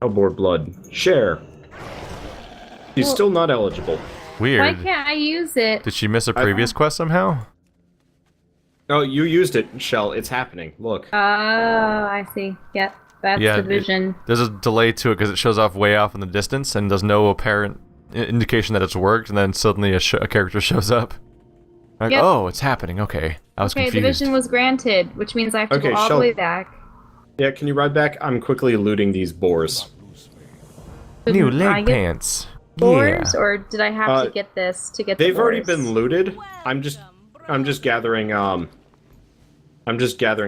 Hellboar blood. Share. She's still not eligible. Weird. Why can't I use it? Did she miss a previous quest somehow? Oh, you used it, Shell. It's happening. Look. Oh, I see. Yep, that's the vision. There's a delay to it because it shows off way off in the distance and there's no apparent indication that it's worked, and then suddenly a character shows up. Like, Yep. oh, it's happening. Okay, I was confused. Okay, the vision was granted, which means I have to go all the way back. Yeah, can you ride back? I'm quickly looting these boars. New Didn't I leg get pants. boars, or did I have to get this to get the They've already boars? been looted. I'm just gathering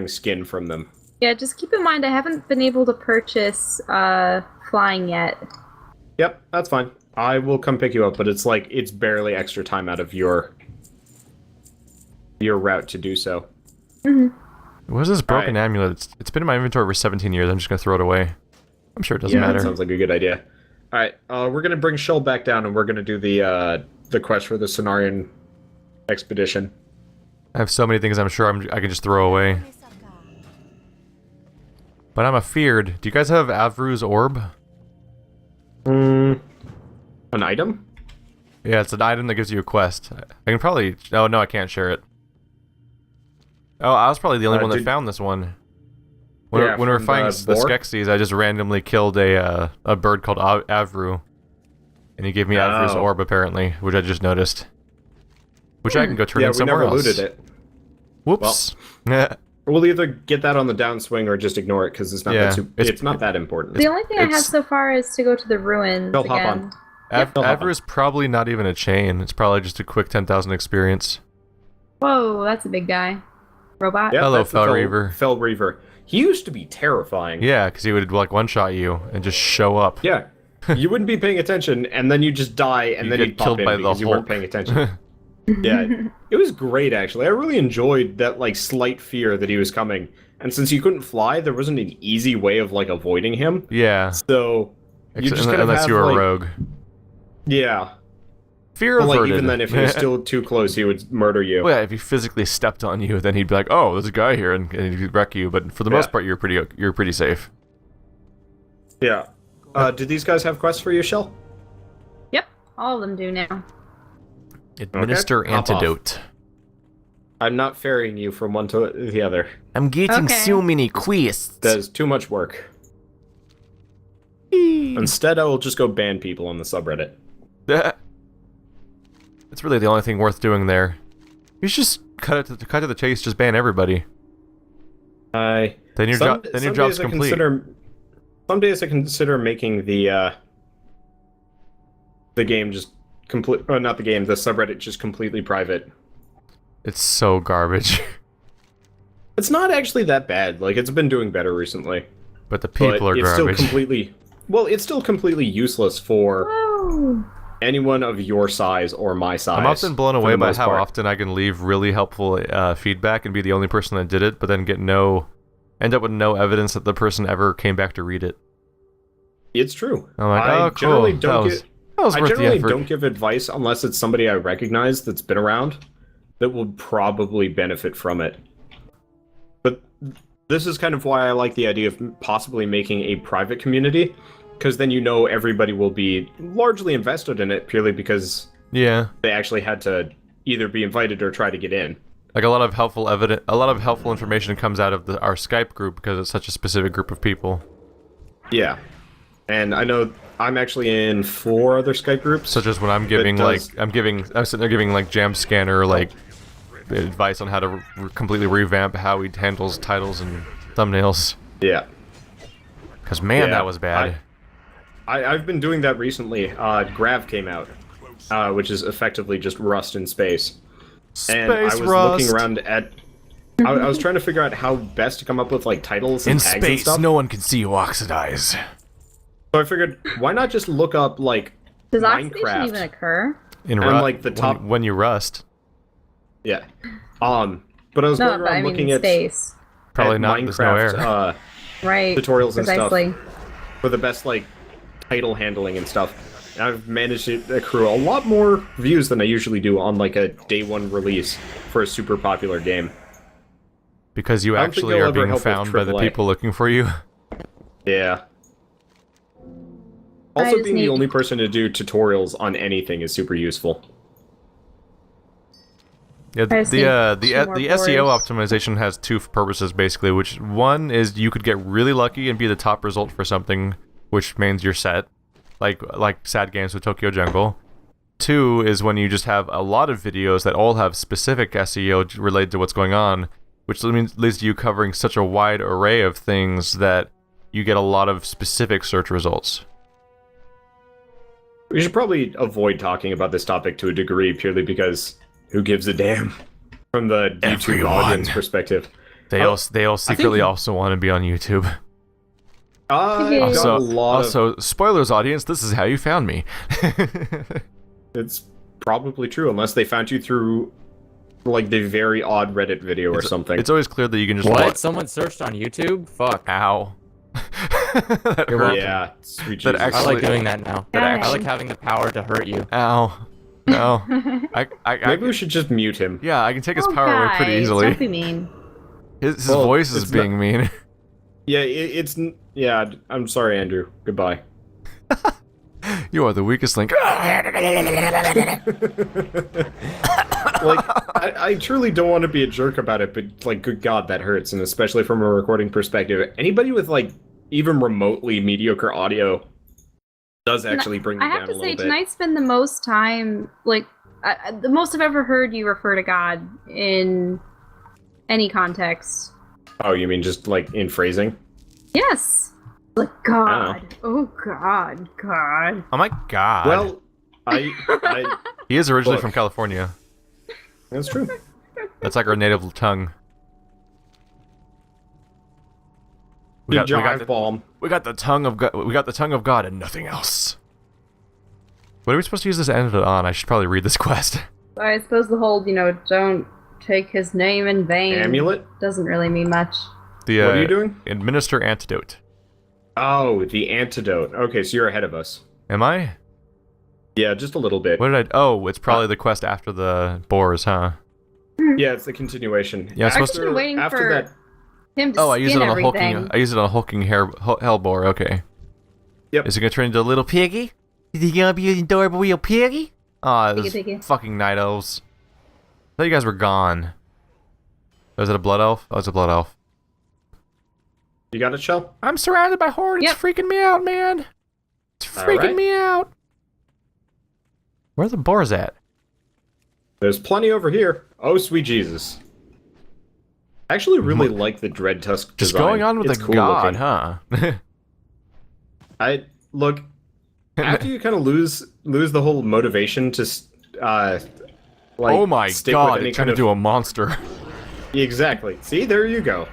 skin from them. Yeah, just keep in mind I haven't been able to purchase flying yet. Yep, that's fine. I will come pick you up, but it's like it's barely extra time out of your route to do so. What is this broken amulet? It's been in my inventory for 17 years. I'm just gonna throw it away. I'm sure it doesn't matter. That sounds like a good idea. All right, we're gonna bring Shell back down, and we're gonna do the quest for the Cenarian expedition. I have so many things I'm sure I can just throw away. But I'm afeared. Do you guys have Avru's orb? An item? Yeah, it's an item that gives you a quest. I can probably... Oh, no, I can't share it. Oh, I was probably the only one that found this one. When we were fighting the Skeksis, I just randomly killed a bird called Avru. And he gave me Avru's orb, apparently, which I just noticed. Which I can go turn in somewhere else. Yeah, we never looted it. Whoops. Well, we'll either get that on the downswing or just ignore it, because it's not it's not that important. The only thing I have so far is to go to the ruins Hop again. on. Avru is probably not even a chain. It's probably just a quick 10,000 experience. Whoa, that's a big guy. Robot? Yep, hello, Fel Reaver. Fel Reaver. He used to be terrifying. Yeah, because he would like one-shot you and just show up. Yeah. You wouldn't be paying attention, and then you just die, and then you'd pop in because you weren't paying attention. Yeah, it was great, actually. I really enjoyed that, like, slight fear that he was coming. And since you couldn't fly, there wasn't an easy way of, like, avoiding him. Yeah. So, you just kind of unless you were a rogue. Yeah. Fear but, averted. like, even then, if he was still too close, he would murder you. Well, yeah, if he physically stepped on you, then he'd be like, "Oh, there's a guy here," and he'd wreck you. But for the most part, you're pretty safe. Yeah. Do these guys have quests for you, Shell? Yep, all of them do now. Administer antidote. I'm not ferrying you from one to the other. I'm getting so many quests. That's too much work. Instead, I will just go ban people on the subreddit. That's really the only thing worth doing there. You should just cut to the chase. Just ban everybody. Then your job's complete. Some days I consider making the game just complete. Oh, not the game. The subreddit just completely private. It's so garbage. It's not actually that bad. Like, it's been doing better recently. But the people are it's garbage. Still completely. Well, it's still completely useless for anyone of your size or my size. I'm often blown away by how often I can leave really helpful feedback and be the only person that did it, but then end up with no evidence that the person ever came back to read it. It's true. I'm like, oh, cool. Generally don't I generally don't give advice unless it's somebody I recognize that's been around that would probably benefit from it. But this is kind of why I like the idea of possibly making a private community, because then you know everybody will be largely invested in it purely because they actually had to either be invited or try to get in. Like a lot of helpful information comes out of our Skype group because it's such a specific group of people. Yeah, and I know I'm actually in 4 other Skype groups. Such as when I'm giving I'm sitting there giving like Jam Scanner like advice on how to completely revamp how he handles titles and thumbnails. Yeah. Because man, that was bad. I've been doing that recently. Grav came out, which is effectively just Rust in space. And I was looking around at... I was trying to figure out how best to come up with, like, titles and tags and stuff. No one can see you oxidize. So I figured, why not just look up, like, Does Minecraft? Does oxidation even occur? In like, the top... When you rust. Yeah. But I was going around looking at... space. Probably at not, Minecraft, there's no air. Right, tutorials and stuff. For the best, like, title handling and stuff. And I've managed to accrue a lot more views than I usually do on, like, a day 1 release for a super popular game. Because you actually are being found by the people looking for you? Yeah. Also, being the only person to do tutorials on anything is super useful. Yeah, the SEO optimization has two purposes basically. Which one is you could get really lucky and be the top result for something, which means you're set, like sad games with Tokyo Jungle. Two is when you just have a lot of videos that all have specific SEO related to what's going on, which leads to you covering such a wide array of things that you get a lot of specific search results. We should probably avoid talking about this topic to a degree purely because who gives a damn from the YouTube audience perspective. They all secretly also want to be on YouTube. Also, spoilers, audience, this is how you found me. It's probably true, unless they found you through, like, the very odd Reddit video or something. It's always clear that you can just... What? Someone searched on YouTube? Fuck. Ow. Yeah, sweet Jesus. I like doing that now. I like having the power to hurt you. Ow. No. Maybe we should just mute him. Yeah, I can take his power away pretty easily. Don't be mean. His voice is being mean. Yeah, yeah, I'm sorry, Andrew. Goodbye. You are the weakest link. Like, I truly don't want to be a jerk about it, but, like, good God, that hurts, and especially from a recording perspective. Anybody with, like, even remotely mediocre audio does actually bring me down a little bit. I have to say, tonight's been the most time, like, the most I've ever heard you refer to God in any context. Oh, you mean just, like, in phrasing? Yes. Like, God. Oh, God. God. Oh my God. Well, he is originally from California. That's true. That's like our native tongue. We got the tongue of God. We got the tongue of God and nothing else. What are we supposed to use this antidote on? I should probably read this quest. I suppose the whole, don't take his name in vain. Amulet? Doesn't really mean much. What are you doing? Administer antidote. Oh, the antidote. Okay, so you're ahead of us. Am I? Yeah, just a little bit. What did I... Oh, it's probably the quest after the boars, huh? Yeah, it's the continuation. Yeah, I'm still waiting for him to I use it on everything. a hulking hellboar. Okay. Yep. Is it gonna turn into a little piggy? Is he gonna be an adorable little piggy? Aw, those fucking night elves. I thought you guys were gone. Was it a blood elf? Oh, it's a blood elf. You got it, Shell? I'm surrounded by hordes. It's freaking me out, man. It's freaking me out. Where are the boars at? There's plenty over here. Oh, sweet Jesus. I actually really like the Dread Tusk design. Just going on with cool god, looking. Huh? Look, after you kind of lose the whole motivation to, like, oh my God, it turned into a monster. Exactly. See, there you go.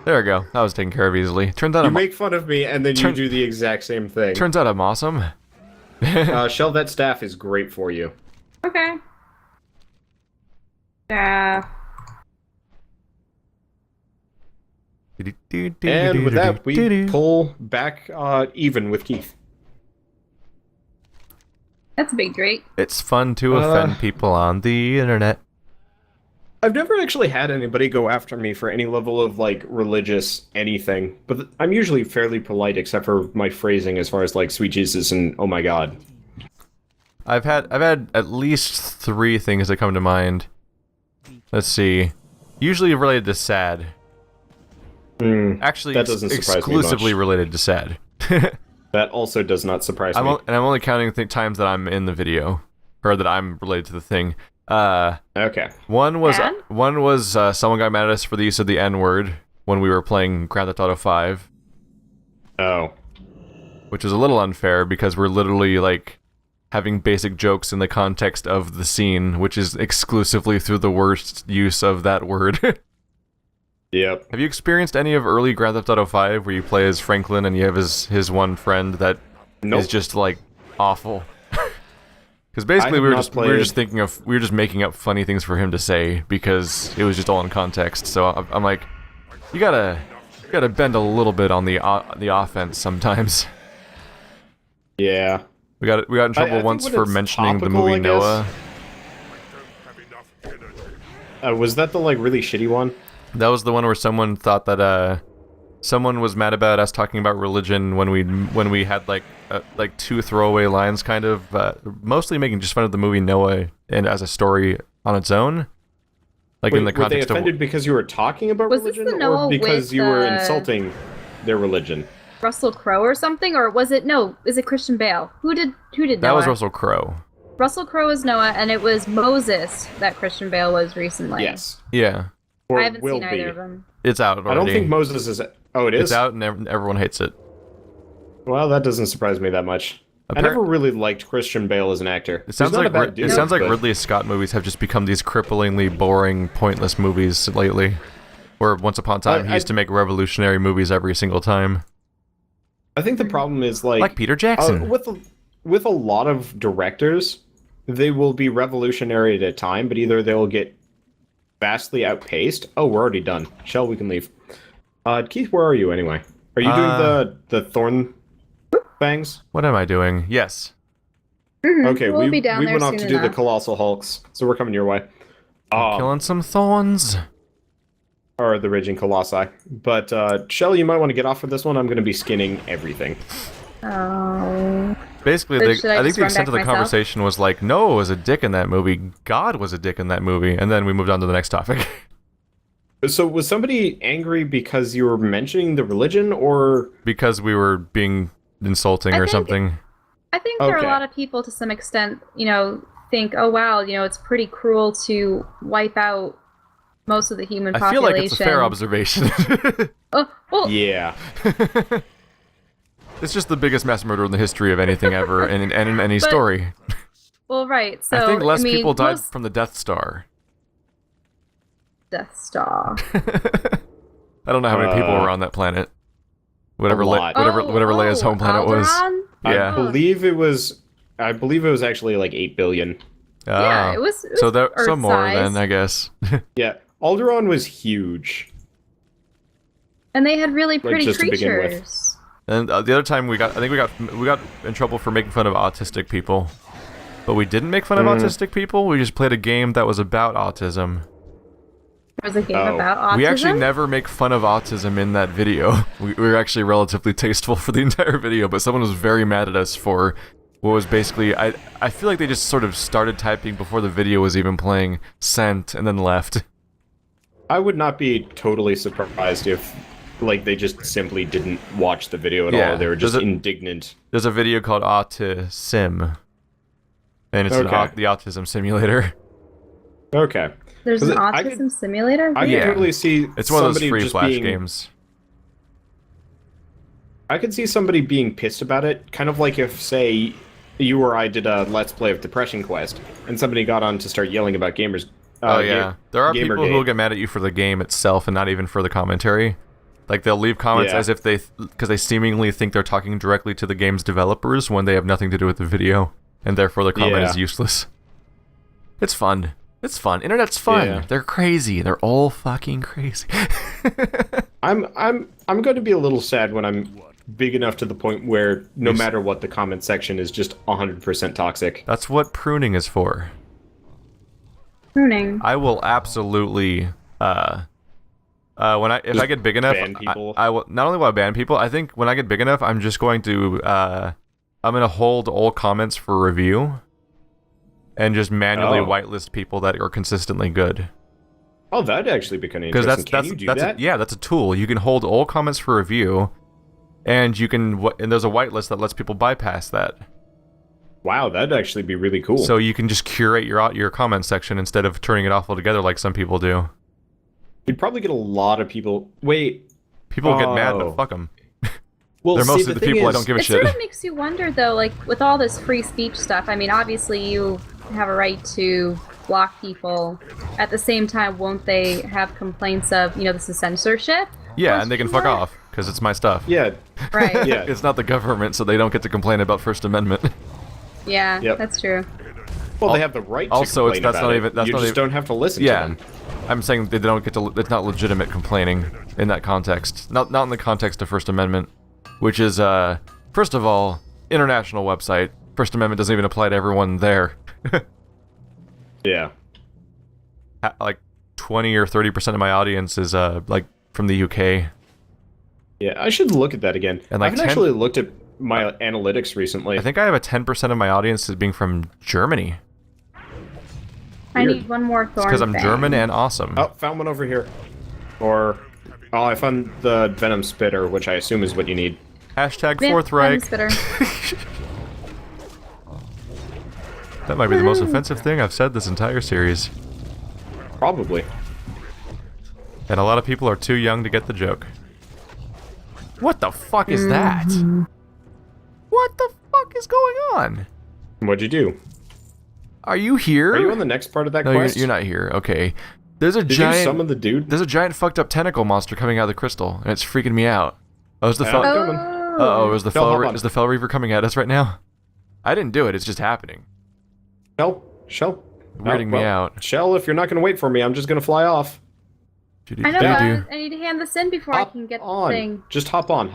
There we go. That was taken care of easily. Turns out you make fun of me, and then you do the exact same thing. Turns out I'm awesome. Shell, that staff is great for you. Okay. Yeah. And with that, we pull back even with Keith. That's a big trait. It's fun to offend people on the internet. I've never actually had anybody go after me for any level of, like, religious anything, but I'm usually fairly polite except for my phrasing as far as, like, sweet Jesus and oh my God. I've had at least 3 things that come to mind. Let's see. Usually related to sad. Actually, that doesn't surprise exclusively me much. related to sad. That also does not surprise me. And I'm only counting the times that I'm in the video, or that I'm related to the thing. Okay. One was someone got mad at us for the use of the N-word when we were playing Grand Theft Auto 5. Oh. Which is a little unfair because we're literally, like, having basic jokes in the context of the scene, which is exclusively through the worst use of that word. Yep. Have you experienced any of early Grand Theft Auto 5 where you play as Franklin and you have his one friend that is just, like, awful? Because basically we were just making up funny things for him to say because it was just all in context. So I'm like, you gotta bend a little bit on the offense sometimes. Yeah. We got in trouble once for mentioning the movie Noah. Was that the, like, really shitty one? That was the one where someone thought that someone was mad about us talking about religion when we had like 2 throwaway lines, kind of mostly making just fun of the movie Noah and as a story on its own. Like, in the context were they offended because you were talking about religion, or because you were insulting their religion? Russell Crowe or something, or was it Is it Christian Bale? Who did Noah? That was Russell Crowe. Russell Crowe was Noah, and it was Moses that Christian Bale was recently. Yes. Yeah. Or I haven't will seen either be. of them. It's out already. I don't think Moses is. Oh, it is. It's out, and everyone hates it. Well, that doesn't surprise me that much. I never really liked Christian Bale as an actor. It sounds like Ridley Scott movies have just become these cripplingly boring, pointless movies lately. Where once upon a time he used to make revolutionary movies every single time. I think the problem is like Peter Jackson. With a lot of directors, they will be revolutionary at a time, but either they'll get vastly outpaced. Oh, we're already done. Shell, we can leave. Keith, where are you anyway? Are you doing the thorn bangs? What am I doing? Yes. Okay, we'll we be went off to do the colossal hulks, so we're coming your way. Killing some thorns. Or the raging colossi. But Shell, you might want to get off for this one. I'm going to be skinning everything. Oh. Basically, I think the extent of the conversation was like, Noah was a dick in that movie, God was a dick in that movie, and then we moved on to the next topic. So was somebody angry because you were mentioning the religion, or because we were being insulting or something? I think there are a lot of people, to some extent, think, oh wow, it's pretty cruel to wipe out most of the human population. I feel like it's a fair observation. Well, yeah. It's just the biggest mass murder in the history of anything ever, and in any story. Well, right. So I think less people died from the Death Star. Death Star. I don't know how many people were on that planet. Whatever Leia's home planet was. Yeah. I believe it was actually like 8 billion. Yeah, it was so more size. then, I guess. Yeah. Alderaan was huge. And they had really pretty just to begin with. creatures. And the other time we got in trouble for making fun of autistic people. But we didn't make fun of autistic people. We just played a game that was about autism. There was a game about autism? We actually never make fun of autism in that video. We were actually relatively tasteful for the entire video, but someone was very mad at us for what was basically... I feel like they just sort of started typing before the video was even playing, sent, and then left. I would not be totally surprised if they just simply didn't watch the video at all. They were just indignant. There's a video called Autism. And it's the autism simulator. Okay. There's an autism simulator? I can totally see it's one of those free Flash games. I could see somebody being pissed about it, kind of like if, say, you or I did a Let's Play of Depression Quest, and somebody got on to start yelling about gamers. There are people who will get mad at you for the game itself and not even for the commentary. Like, they'll leave comments as if because they seemingly think they're talking directly to the game's developers when they have nothing to do with the video, and therefore the comment is useless. It's fun. It's fun. Internet's fun. Yeah. They're crazy. They're all fucking crazy. I'm going to be a little sad when I'm big enough to the point where no matter what, the comment section is just 100% toxic. That's what pruning is for. Pruning. I will absolutely if I get big enough, I will not only will I ban people. I think when I get big enough, I'm just going to hold all comments for review, and just manually whitelist people that are consistently good. Oh, that'd actually be kind of interesting. Can you do that? That's a tool. You can hold all comments for review, and there's a whitelist that lets people bypass that. Wow, that'd actually be really cool. So you can just curate your comment section instead of turning it off altogether like some people do. You'd probably get a lot of people... People get mad, but fuck them. Well, they're mostly the people I don't give a shit. It sort of makes you wonder, though, with all this free speech stuff, I mean, obviously you have a right to block people. At the same time, won't they have complaints of, this is censorship? Yeah, and they can fuck off, because it's my stuff. Yeah. Right. Yeah. It's not the government, so they don't get to complain about First Amendment. Yeah, that's true. Well, they have the right to complain about it. You just don't have to listen to them. I'm saying they don't get to. It's not legitimate complaining in that context. Not in the context of First Amendment, which is first of all, international website. First Amendment doesn't even apply to everyone there. Yeah. Like 20 or 30% of my audience is from the UK. Yeah, I should look at that again. And like I haven't actually looked at my analytics recently. I think I have a 10% of my audience as being from Germany. I need one more thorn. Because I'm German and awesome. Oh, found one over here. Or, oh, I found the Venom Spitter, which I assume is what you need. Hashtag Fourth Reich. Spitter. That might be the most offensive thing I've said this entire series. Probably. And a lot of people are too young to get the joke. What the fuck is that? What the fuck is going on? What'd you do? Are you here? Are you on the next part of that no, quest? You're not here. Okay. There's a Did giant. you summon the dude? There's a giant fucked up tentacle monster coming out of the crystal, and it's freaking me out. Oh, is the Fel? Is the Fel Reaver coming at us right now? I didn't do it. It's just happening. Shell. Weirding me out. Shell, if you're not gonna wait for me, I'm just gonna fly off. I know. I need to hand this in before I can get the thing. Just hop on.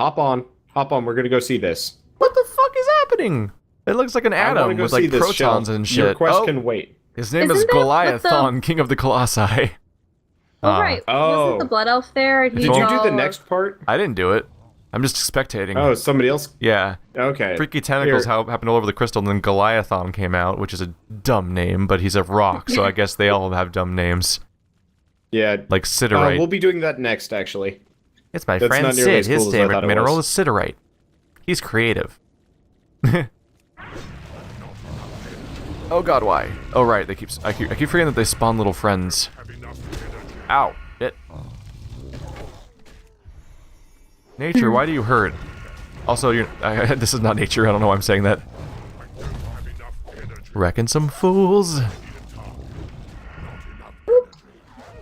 We're gonna go see this. What the fuck is happening? It looks like an atom with like protons and shit. Your quest can wait. His name is Goliathon, King of the Colossi. Oh, right. Wasn't the Blood Elf there? Did you do the next part? I didn't do it. I'm just spectating. Oh, somebody else? Yeah. Okay. Freaky tentacles happened all over the crystal, and then Goliathon came out, which is a dumb name, but he's a rock, so I guess they all have dumb names. Yeah. Like Siderite. We'll be doing that next, actually. It's my friend Sid. His favorite mineral is Siderite. He's creative. Oh god, why? Oh right, I keep forgetting that they spawn little friends. Ow. Shit. Nature, why do you hurt? Also, this is not nature, I don't know why I'm saying that. Wrecking some fools.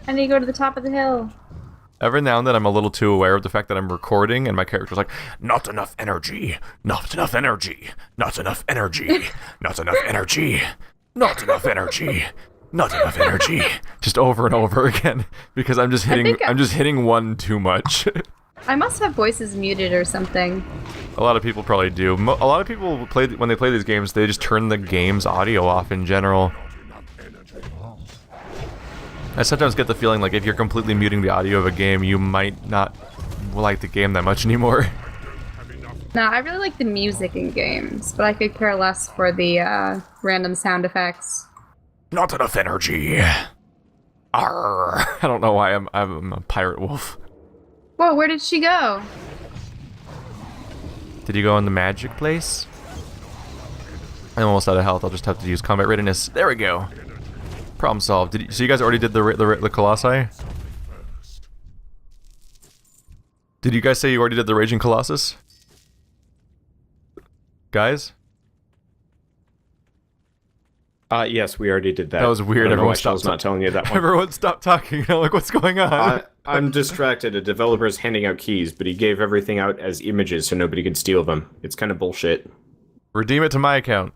I need to go to the top of the hill. Every now and then I'm a little too aware of the fact that I'm recording and my character's like, not enough energy, not enough energy, not enough energy, not enough energy, not enough energy, not enough energy. Just over and over again because I'm just hitting one too much. I must have voices muted or something. A lot of people probably do. A lot of people when they play these games, they just turn the game's audio off in general. I sometimes get the feeling like if you're completely muting the audio of a game, you might not like the game that much anymore. No, I really like the music in games, but I could care less for the random sound effects. Not enough energy. Arr. I don't know why I'm a pirate wolf. Whoa, where did she go? Did you go in the magic place? I'm almost out of health. I'll just have to use combat readiness. There we go. Problem solved. So you guys already did the Colossi? Did you guys say you already did the Raging Colossus? Guys? Yes, we already did that. That was weird. Everyone stopped. Not telling you that one. Everyone stopped talking. I'm like, what's going on? I'm distracted. A developer's handing out keys, but he gave everything out as images so nobody could steal them. It's kind of bullshit. Redeem it to my account.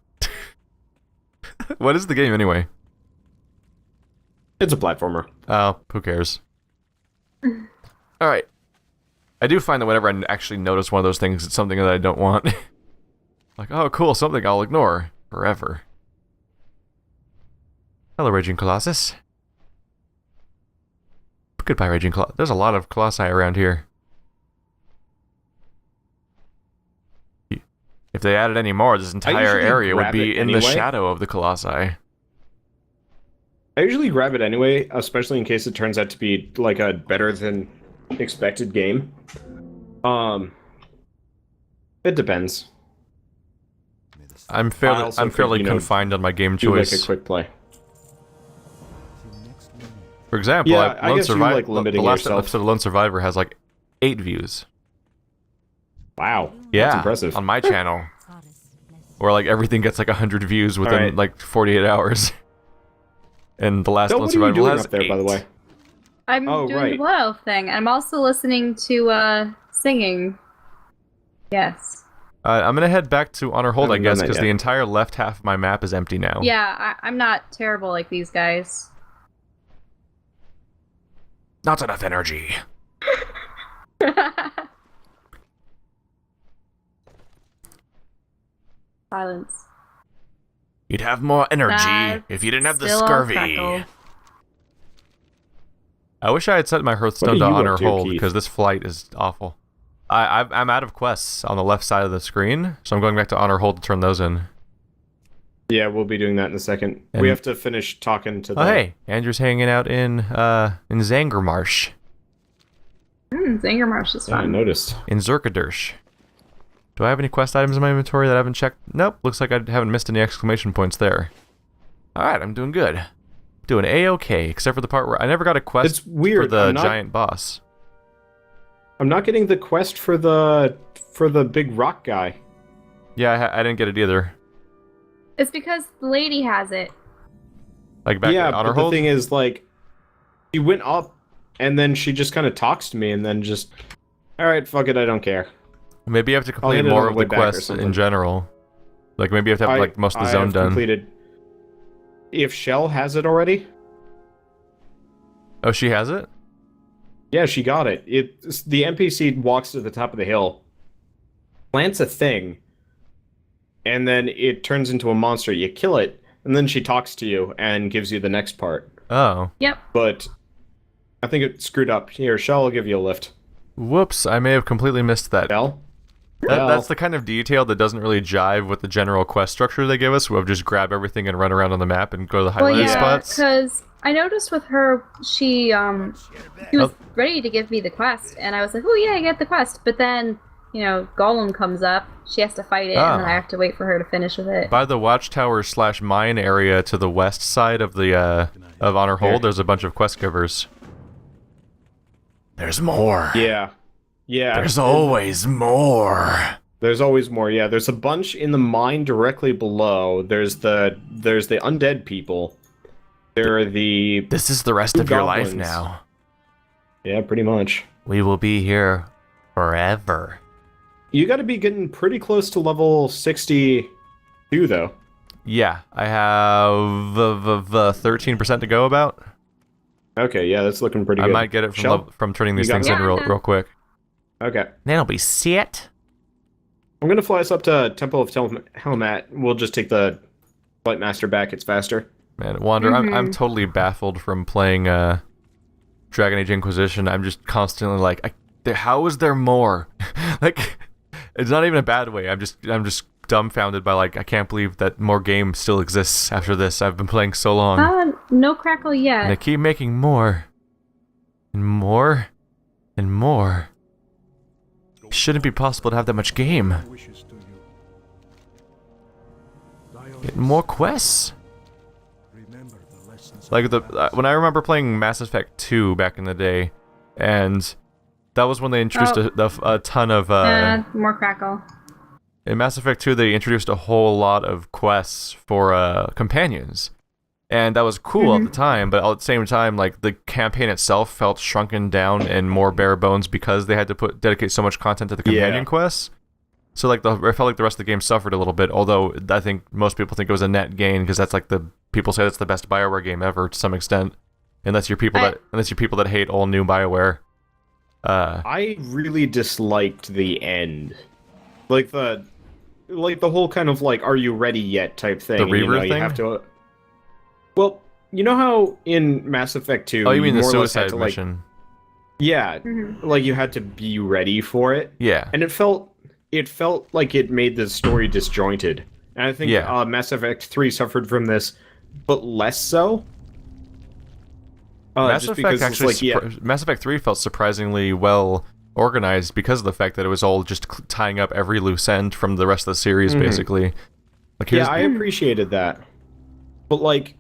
What is the game anyway? It's a platformer. Oh, who cares? Alright. I do find that whenever I actually notice one of those things, it's something that I don't want. Like, oh cool, something I'll ignore forever. Hello, Raging Colossus. Goodbye, Raging Colossus. There's a lot of Colossi around here. If they added any more, this entire area would be in the shadow of the Colossi. I usually grab it anyway, especially in case it turns out to be like a better than expected game. It depends. I'm fairly confined on my game choice. Like a quick play. For example, I guess you like limiting the last yourself. episode of Lone Survivor has like 8 views. Wow, yeah, that's impressive. On my channel, where like everything gets like 100 views within like 48 hours. And the last Lone Survivor has up there, 8. By the way. I'm doing the Blood Elf thing. I'm also listening to singing. Yes. I'm gonna head back to Honor Hold, I guess, because the entire left half of my map is empty now. Yeah, I'm not terrible like these guys. Not enough energy. Silence. You'd have more energy if you didn't have the scurvy. I wish I had set my Hearthstone to Honor Hold, because this flight is awful. I'm out of quests on the left side of the screen, so I'm going back to Honor Hold to turn those in. Yeah, we'll be doing that in a second. And we have to finish talking to the... Oh, hey, Andrew's hanging out in Zangermarsh. Zangermarsh is fun. Yeah, I noticed. In Zerkadersh. Do I have any quest items in my inventory that I haven't checked? Nope, looks like I haven't missed any exclamation points there. Alright, I'm doing good. Doing A-okay, except for the part where I never got a quest It's weird. for the giant boss. I'm not getting the quest for the big rock guy. Yeah, I didn't get it either. It's because the lady has it. Like back yeah, at Honor but Hold? the thing is, like, she went up, and then she just kind of talks to me, and then just, alright, fuck it, I don't care. Maybe you have to complete hit it more on of the the way back or quests something. in general. Like, maybe you have to have like most of the zone done. Completed. If Shell has it already? Oh, she has it? Yeah, she got it. The NPC walks to the top of the hill, plants a thing, and then it turns into a monster. You kill it, and then she talks to you and gives you the next part. Oh. Yep. But I think it screwed up. Here, Shell will give you a lift. Whoops, I may have completely missed that. Shell? That's the kind of detail that doesn't really jive with the general quest structure they give us. We'll just grab everything and run around on the map and go to the highlighted spots. because I noticed with her, she was ready to give me the quest, and I was like, oh yeah, I get the quest. But then, you know, Gollum comes up, she has to fight it, and then I have to wait for her to finish with it. By the watchtower / mine area to the west side of the of Honor Hold, there's a bunch of quest givers. There's more. Yeah. Yeah. There's always more. There's always more, yeah. There's a bunch in the mine directly below. There's the undead people. There are the... This is the rest of your life goblins. now. Yeah, pretty much. We will be here forever. You gotta be getting pretty close to level 62, though. Yeah, I have 13% to go about. Okay, yeah, that's looking pretty good. I might get it from turning these things in real quick. Okay. That'll be set. I'm gonna fly us up to Temple of Helmat. We'll just take the Flight Master back. It's faster. Man, Wander, I'm totally baffled from playing Dragon Age Inquisition. I'm just constantly like, how is there more? Like, it's not even a bad way. I'm just dumbfounded by like, I can't believe that more game still exists after this. I've been playing so long. No crackle yet. And they keep making more. And more. And more. It shouldn't be possible to have that much game. Get more quests. Like when I remember playing Mass Effect 2 back in the day, and that was when they introduced a ton of more crackle. In Mass Effect 2, they introduced a whole lot of quests for companions, and that was cool at the time. But at the same time, like the campaign itself felt shrunken down and more bare bones because they had to dedicate so much content to the companion quests. So like I felt like the rest of the game suffered a little bit. Although I think most people think it was a net gain because that's like people say that's the best BioWare game ever to some extent, unless you're people that hate all new BioWare. I really disliked the end, like the whole kind of like, are you ready yet type thing. The rebirth thing. thing. You have to. Well, you know how in Mass Effect 2, oh, you mean the more or less had suicide to, mission? Yeah, like you had to be ready for it. Yeah, and it felt like it made the story disjointed. And I think Mass Effect 3 suffered from this, but less so. Mass Effect 3 felt surprisingly well organized because of the fact that it was all just tying up every loose end from the rest of the series, basically. Like, I appreciated that. But like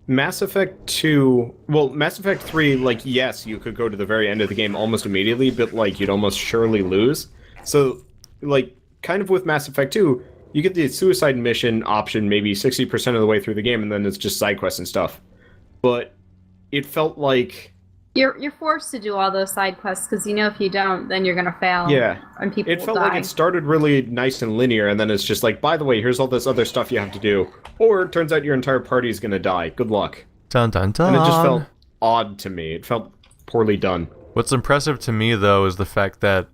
Mass Effect 2, well, Mass Effect 3, like, yes, you could go to the very end of the game almost immediately, but like you'd almost surely lose. So like kind of with Mass Effect 2, you get the suicide mission option maybe 60% of the way through the game, and then it's just side quests and stuff. But it felt like you're forced to do all those side quests because you know if you don't, then you're gonna fail. Yeah, and people it will felt die. like it started really nice and linear, and then it's just like, by the way, here's all this other stuff you have to do, or it turns out your entire party is gonna die. Good luck. Dun dun dun. And it just felt odd to me. It felt poorly done. What's impressive to me though is the fact that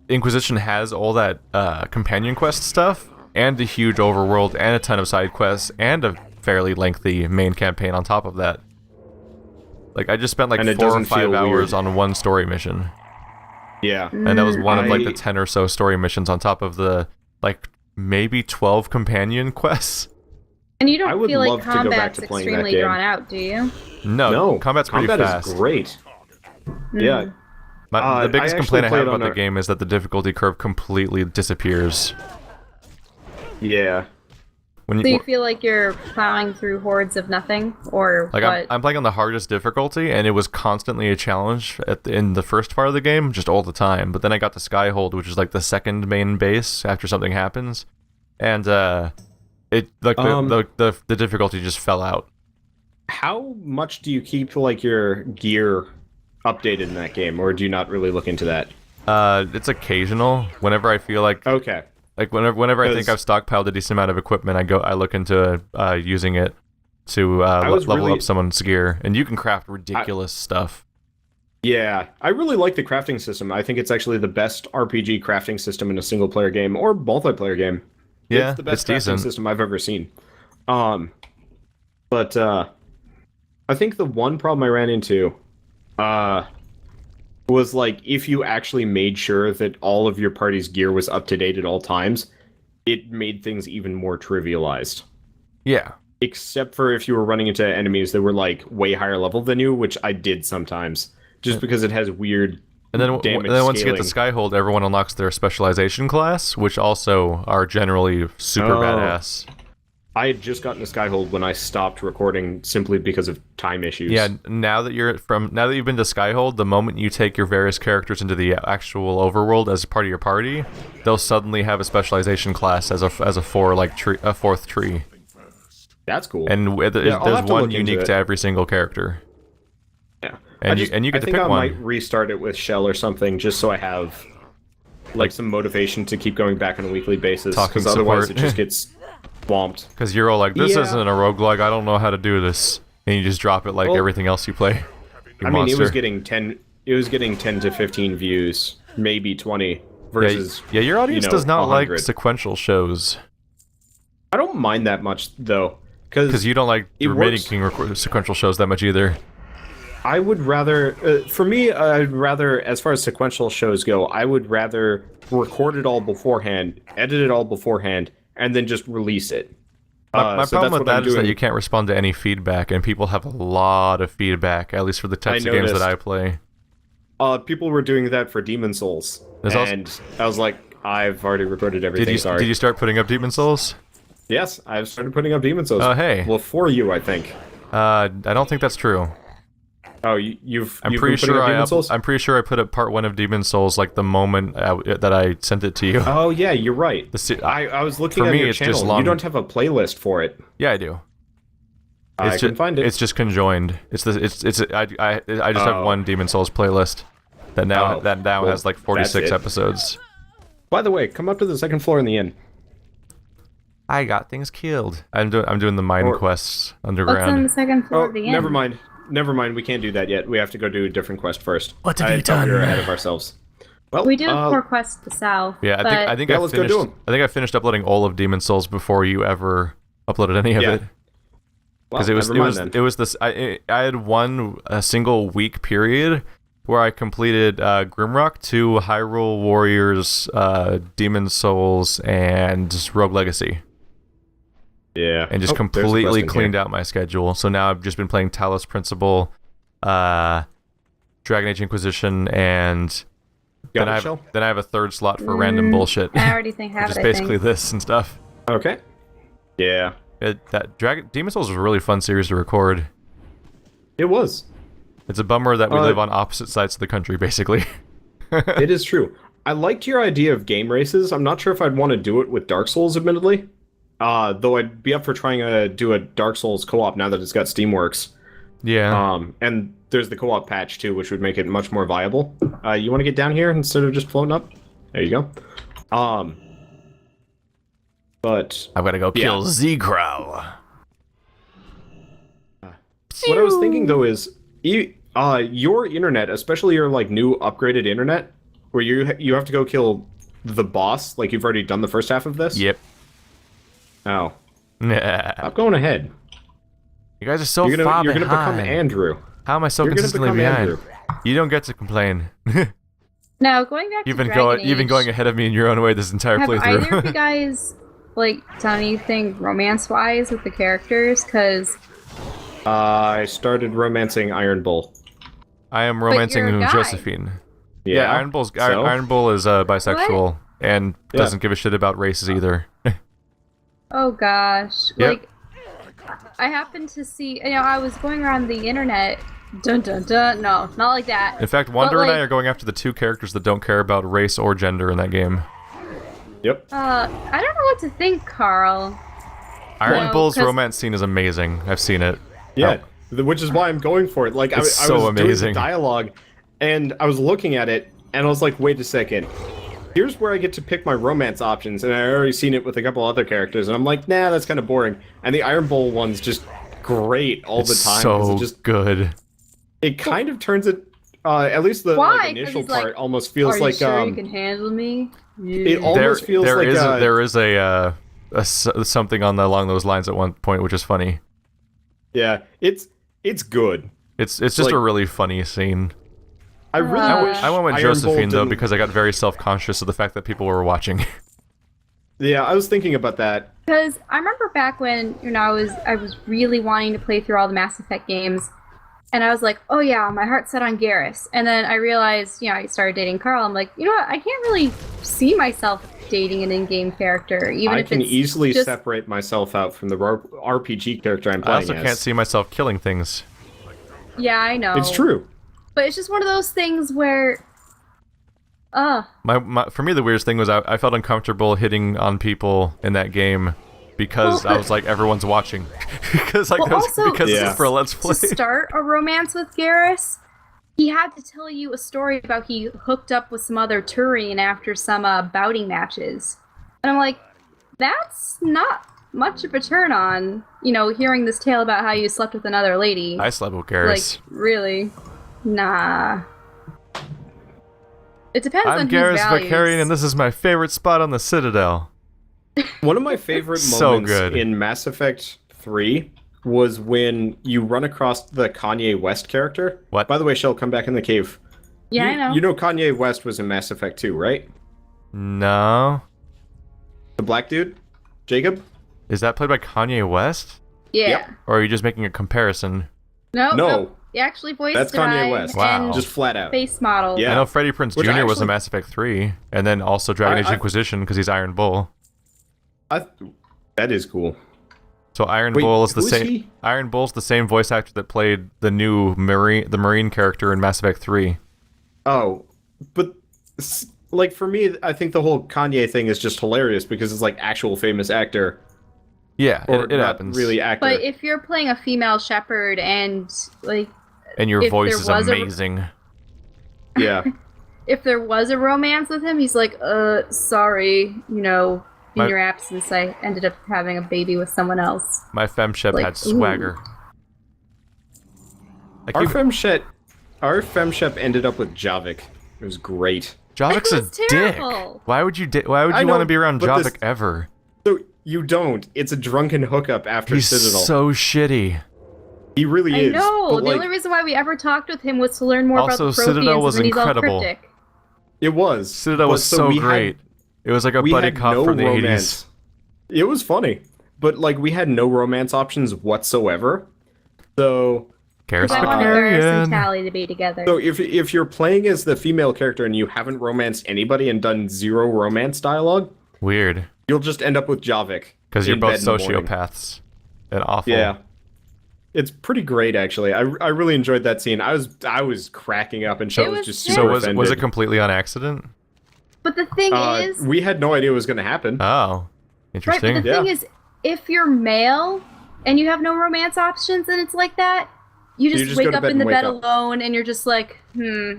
Inquisition has all that companion quest stuff, and a huge overworld, and a ton of side quests, and a fairly lengthy main campaign on top of that. Like, I just spent like 4 or 5 hours on one story mission. Yeah. And that was one of like the 10 or so story missions on top of the like maybe 12 companion quests. And you don't feel like to go back combat's to playing that extremely game. drawn out, do you? No, combat's pretty fast. Is great. Yeah. The biggest complaint I have about the game is that the difficulty curve completely disappears. Yeah. So you feel like you're plowing through hordes of nothing, or like what? I'm playing on the hardest difficulty, and it was constantly a challenge in the first part of the game, just all the time. But then I got to Skyhold, which is like the second main base after something happens, and the difficulty just fell out. How much do you keep like your gear updated in that game, or do you not really look into that? It's occasional. Whenever I feel like Like whenever I think I've stockpiled a decent amount of equipment, I look into using it to level up someone's gear, and you can craft ridiculous stuff. Yeah, I really like the crafting system. I think it's actually the best RPG crafting system in a single-player game or multiplayer game. Yeah, it's the best crafting system I've ever seen. But I think the one problem I ran into was like if you actually made sure that all of your party's gear was up to date at all times, it made things even more trivialized. Yeah. Except for if you were running into enemies that were like way higher level than you, which I did sometimes, just because it has weird damage once you get to Skyhold, everyone unlocks their specialization class, which also are generally super badass. I had just gotten to Skyhold when I stopped recording simply because of time issues. Yeah, now that you've been to Skyhold, the moment you take your various characters into the actual overworld as part of your party, they'll suddenly have a specialization class as a fourth tree. That's cool. And there's one unique to every single character. Yeah. And you get to pick one. I think I might restart it with Shell or something just so I have like some motivation to keep going back on a weekly basis, because otherwise it just gets swamped. Because you're all like, this isn't a roguelike, I don't know how to do this. And you just drop it like everything else you play. It was getting 10 to 15 views, maybe 20 versus your audience does not 100. like sequential shows. I don't mind that much though, because you don't like Remaining King sequential shows that much either. I would rather, for me, I'd rather, as far as sequential shows go, I would rather record it all beforehand, edit it all beforehand, and then just release it. My problem with that is that you can't respond to any feedback, and people have a lot of feedback, at least for the types of games that I play. People were doing that for Demon Souls, and I was like, I've already recorded everything, Did you start putting up Demon Souls? Yes, I've started putting up Demon Souls. Oh, hey. Well, for you, I think. I don't think that's true. Oh, I'm pretty sure I put up part 1 of Demon Souls like the moment that I sent it to you. Oh yeah, you're right. I was looking at your channel. You don't have a playlist for it. Yeah, I do. I can find it. It's just conjoined. I just have one Demon Souls playlist that now has like 46 episodes. By the way, come up to the second floor in the inn. I got things killed. I'm doing the mine quests underground. What's on the second floor of the inn? Never mind, we can't do that yet. We have to go do a different quest first. What have you done? We're ahead of ourselves. Well, we do have 4 quests to the south. Yeah, I think let's go do them. I think I finished uploading all of Demon Souls before you ever uploaded any of it. Because I had a single week period where I completed Grimrock, 2 Hyrule Warriors, Demon Souls, and Rogue Legacy. Yeah. And just completely cleaned out my schedule. So now I've just been playing Talos Principle, Dragon Age Inquisition, and then I have a 3rd slot for random bullshit. I already have it. Just basically this and stuff. Okay. Yeah. Demon Souls was a really fun series to record. It was. It's a bummer that we live on opposite sides of the country, basically. It is true. I liked your idea of game races. I'm not sure if I'd want to do it with Dark Souls, admittedly. Though I'd be up for trying to do a Dark Souls co-op now that it's got Steamworks. Yeah. And there's the co-op patch too, which would make it much more viable. You want to get down here instead of just floating up? There you go. But I've got to go kill Z-Crow. What I was thinking though is, your internet, especially your like new upgraded internet, where you have to go kill the boss, like you've already done the first half of this. Yep. Oh. Stop going ahead. You guys are so far behind. You're gonna become Andrew. How am I so consistently behind? You don't get to complain. Now, going back to Dragon Age, going ahead of me in your own way this entire playthrough. Have either of you guys done anything romance-wise with the characters? Because I started romancing Iron Bull. I am romancing Josephine. Yeah, Iron Bull is bisexual and doesn't give a shit about races either. Oh gosh, I happened to see. I was going around the internet. Dun dun dun. No, not like that. In fact, Wonder and I are going after the 2 characters that don't care about race or gender in that game. Yep. I don't know what to think, Carl. Iron Bull's romance scene is amazing. I've seen it. Yeah, which is why I'm going for it. Like, I was doing the dialogue, and I was looking at it, and I was like, wait a second. Here's where I get to pick my romance options, and I already seen it with a couple other characters, and I'm like, nah, that's kind of boring. And the Iron Bull one's just great all the time. So it's just good. It kind of turns it, at least the initial part almost feels like. Sure you can handle me? Yeah. It almost feels like there is a something along those lines at one point, which is funny. Yeah, it's good. It's just a really funny scene. I really wish I went with Josephine though because I got very self-conscious of the fact that people were watching. Yeah, I was thinking about that. Because I remember back when I was really wanting to play through all the Mass Effect games, and I was like, oh yeah, my heart's set on Garrus. And then I realized, I started dating Carl. I'm like, you know what? I can't really see myself dating an in-game character, even if I can easily separate myself out from the RPG character I'm playing. I also can't see myself killing things. Yeah, I know. It's true. But it's just one of those things where, for me, the weirdest thing was I felt uncomfortable hitting on people in that game because I was like, everyone's watching. because it's for a Let's Play. To start a romance with Garrus, he had to tell you a story about he hooked up with some other Turian after some bouting matches. And I'm like, that's not much of a turn on, hearing this tale about how you slept with another lady. I slept with Garrus. Really? Nah. It depends on whose Garrus values. Vicarian, and this is my favorite spot on the Citadel. One of my favorite moments in Mass Effect 3 was when you run across the Kanye West character. What? By the way, Shell, come back in the cave. Yeah, I know. You know Kanye West was in Mass Effect 2, right? No. The black dude? Jacob? Is that played by Kanye West? Yeah. Yep. Or are you just making a comparison? No. He actually voiced That's Kanye West. Wow. Just flat out. Face model. Yeah. I know Freddie Prinze Jr. was in Mass Effect 3, and then also Dragon Age Inquisition because he's Iron Bull. That is cool. So Iron Bull is the same. Iron Bull's the same voice actor that played the new Marine character in Mass Effect 3. Oh, but for me, I think the whole Kanye thing is just hilarious because it's actual famous actor. Yeah, it happens. Really actor. But if you're playing a female shepherd and your voice is amazing. Yeah. If there was a romance with him, he's like, sorry, in your absence, I ended up having a baby with someone else. My femshep had swagger. Our femshep ended up with Javik. It was great. Javik's a terrible. Dick. Why would you want to be around Javik ever? So you don't. It's a drunken hookup after Citadel. He's so shitty. He really is. I know. The only reason why we ever talked with him was to learn more about the Protheans. Citadel was incredible. It was. Citadel was so great. It was like a buddy cop from the 80s. It was funny. But we had no romance options whatsoever. So Garrus I wanted Garrus and Tally to be together. So if you're playing as the female character and you haven't romanced anybody and done zero romance dialogue, weird. You'll just end up with Javik. Because you're both sociopaths. And awful. Yeah. It's pretty great, actually. I really enjoyed that scene. I was cracking up, and Shell was just super offended. Was it completely on accident? But the thing is... We had no idea it was going to happen. Oh. Interesting. Right, but the thing is, if you're male, and you have no romance options, and it's like that, you just wake up in the bed alone, and you're just like, Well,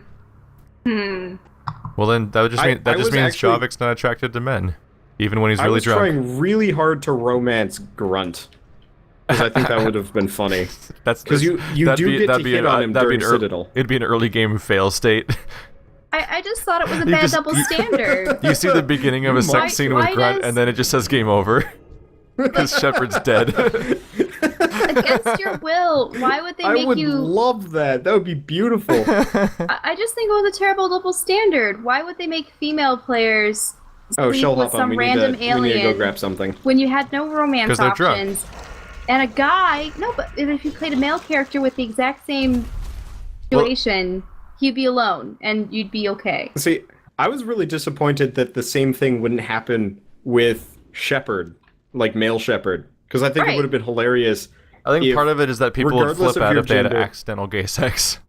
then, that just means Javik's not attracted to men. Even when he's really drunk. I was trying really hard to romance Grunt. Because I think that would have been funny. Because you do get to hit on him during Citadel. It'd be an early game fail state. I just thought it was a bad double standard. You see the beginning of a sex scene with Grunt, and then it just says game over. Because Shepard's dead. against your will. Why would they make you? I would love that. That would be beautiful. I just think it was a terrible double standard. Why would they make female players sleep with some random alien? We need to go grab something. When you had no romance options, and a guy. No, but if you played a male character with the exact same situation, he'd be alone, and you'd be okay. See, I was really disappointed that the same thing wouldn't happen with Shepherd, like male Shepherd, because I think it would have been hilarious. I think part of it is that people would flip out if they had accidental gay sex.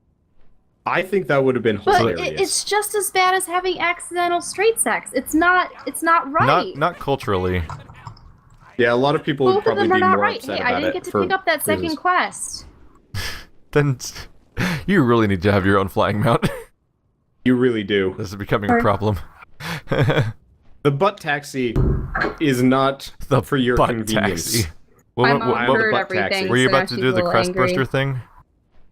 I think that would have been hilarious. But it's just as bad as having accidental straight sex. It's not right. Not culturally. Yeah, a lot of people would probably be more upset about it. I didn't get to pick up that second quest. Then you really need to have your own flying mount. You really do. This is becoming a problem. The butt taxi is not for your convenience. Taxi. I'm on everything. Were you about to do the crestbuster thing?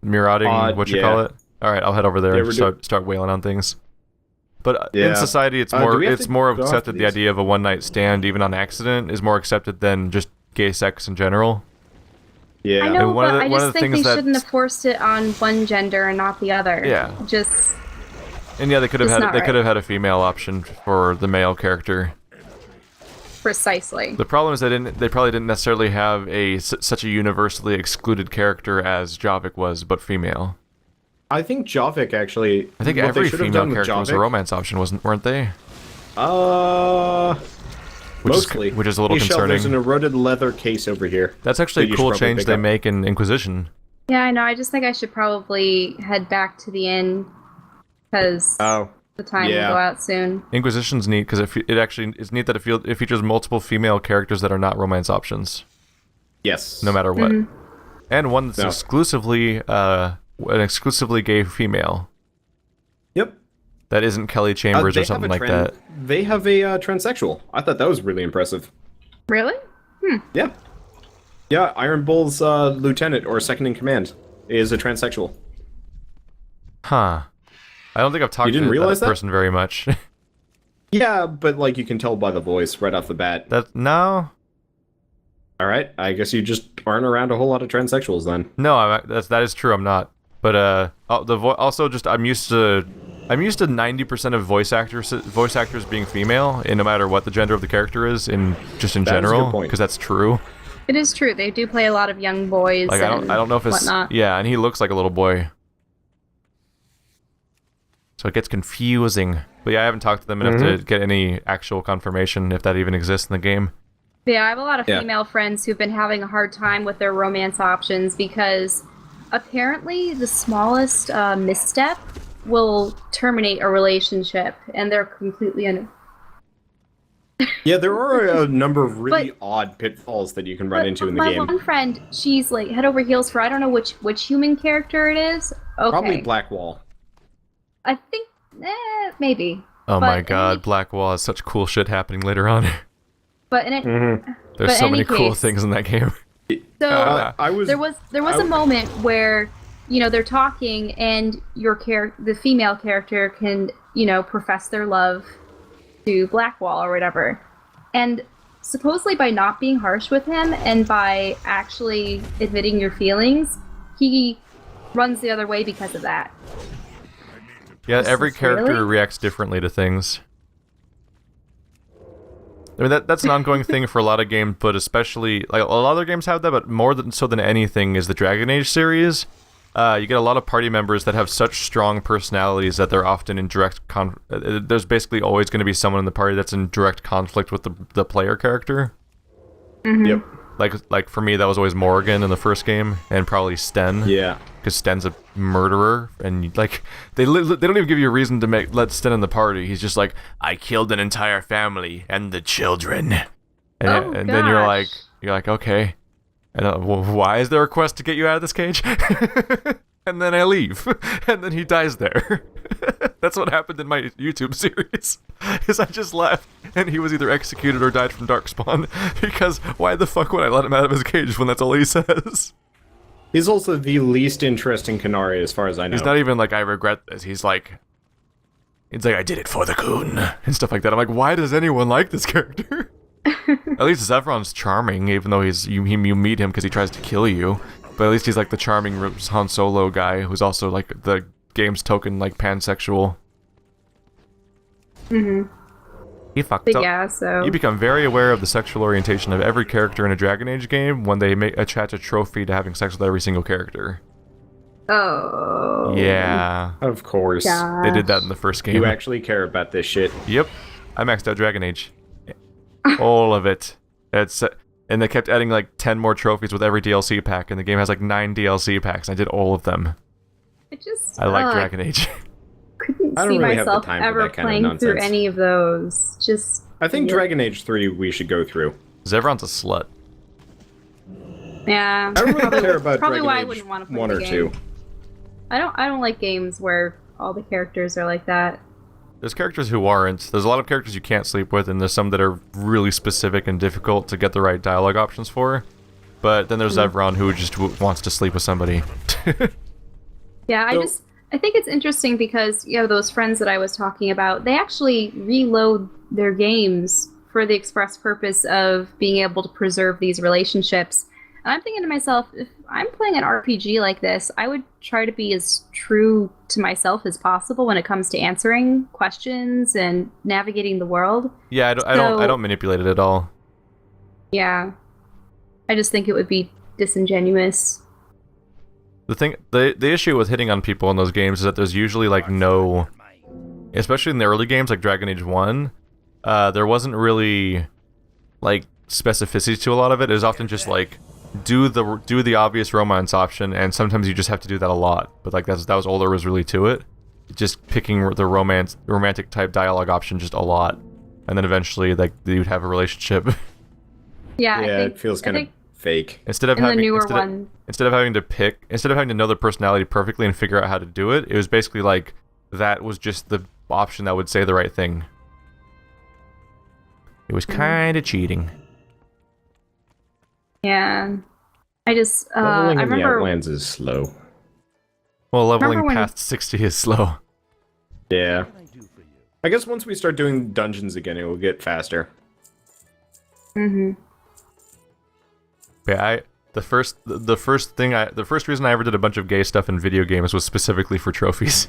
Marauding, what you call it? All right, I'll head over there and start wailing on things. But in society, it's more accepted. The idea of a one-night stand, even on accident, is more accepted than just gay sex in general. Yeah, I know, but I just think they shouldn't have forced it on one gender and not the other. Yeah, just. And yeah, they could have had a female option for the male character. Precisely. The problem is they probably didn't necessarily have such a universally excluded character as Javik was, but female. I think Javik actually. I think every female character was a romance option, weren't they? Mostly. Which is a little concerning. There's an eroded leather case over here. That's actually a cool change they make in Inquisition. Yeah, I know. I just think I should probably head back to the inn because the time will go out soon. Inquisition's neat because it actually is neat that it features multiple female characters that are not romance options. Yes. No matter what, and one that's exclusively an exclusively gay female. Yep. That isn't Kelly Chambers or something like that. They have a transsexual. I thought that was really impressive. Really? Yeah. Yeah, Iron Bull's lieutenant or second in command is a transsexual. Huh. I don't think I've talked to that person very much. Yeah, but like you can tell by the voice right off the bat. No. All right, I guess you just aren't around a whole lot of transsexuals then. No, that is true. I'm not. But I'm used to 90% of voice actors being female, and no matter what the gender of the character is, in general, because that's true. It is true. They do play a lot of young boys. Like I don't know if it's whatnot. Yeah, and he looks like a little boy. So it gets confusing. But yeah, I haven't talked to them enough to get any actual confirmation if that even exists in the game. Yeah, I have a lot of female friends who've been having a hard time with their romance options because apparently the smallest misstep will terminate a relationship, and they're completely Yeah, there are a number of really odd pitfalls that you can run into in the game. My one friend, she's like head over heels for I don't know which human character it is. Okay. Probably Blackwall. I think, maybe. Oh my god, Blackwall has such cool shit happening later on. But in it, there's so many cool things in that game. So there was a moment where they're talking and the female character can profess their love to Blackwall or whatever, and supposedly by not being harsh with him and by actually admitting your feelings, he runs the other way because of that. Yeah, every character reacts differently to things. I mean, that's an ongoing thing for a lot of games, but especially, like, a lot of other games have that, but more than anything is the Dragon Age series. You get a lot of party members that have such strong personalities that they're often in direct there's basically always going to be someone in the party that's in direct conflict with the player character. Yep. Like for me, that was always Morrigan in the first game, and probably Sten. Yeah. Because Sten's a murderer, and like they don't even give you a reason to let Sten in the party. He's just like, I killed an entire family and the children, and then you're like, okay, and why is there a quest to get you out of this cage? And then I leave, and then he dies there. That's what happened in my YouTube series, is I just left, and he was either executed or died from Darkspawn, because why the fuck would I let him out of his cage when that's all he says? He's also the least interesting Canary, as far as I know. He's not even like, I regret this. He's like, I did it for the Coon, and stuff like that. I'm like, why does anyone like this character? At least Zevron's charming, even though you meet him because he tries to kill you. But at least he's like the charming Han Solo guy who's also like the game's token like pansexual. He fucked up. Yeah, so You become very aware of the sexual orientation of every character in a Dragon Age game when they attach a trophy to having sex with every single character. Oh. Yeah. Of course. Gosh. They did that in the first game. You actually care about this shit. Yep. I maxed out Dragon Age. All of it. And they kept adding like 10 more trophies with every DLC pack, and the game has like 9 DLC packs. I did all of them. I like Dragon Age. Couldn't I don't see really have the myself time for ever that kind of playing through nonsense. any of those. Just I think Dragon Age 3 we should go through. Zevron's a slut. yeah. I don't really care about Probably Dragon why I Age wouldn't want to play 1 the or game. 2. I don't like games where all the characters are like that. There's characters who aren't. There's a lot of characters you can't sleep with, and there's some that are really specific and difficult to get the right dialogue options for. But then there's Zevron who just wants to sleep with somebody. Yeah, I think it's interesting because, you know, those friends that I was talking about, they actually reload their games for the express purpose of being able to preserve these relationships. And I'm thinking to myself, if I'm playing an RPG like this, I would try to be as true to myself as possible when it comes to answering questions and navigating the world. Yeah, I don't manipulate it at all. Yeah. I just think it would be disingenuous. The issue with hitting on people in those games is that there's usually like no, especially in the early games like Dragon Age 1, there wasn't really like specificity to a lot of it. It was often just like do the obvious romance option, and sometimes you just have to do that a lot. But like that was all there was really to it. Just picking the romantic type dialogue option just a lot, and then eventually like you'd have a relationship. Yeah, It feels kind of fake. Instead of having to know the personality perfectly and figure out how to do it, it was basically like that was just the option that would say the right thing. It was kind of cheating. Yeah. I just Leveling I in the remember Outlands is slow. Well, leveling Remember when- past 60 is slow. Yeah. I guess once we start doing dungeons again, it will get faster. Yeah, the first reason I ever did a bunch of gay stuff in video games was specifically for trophies.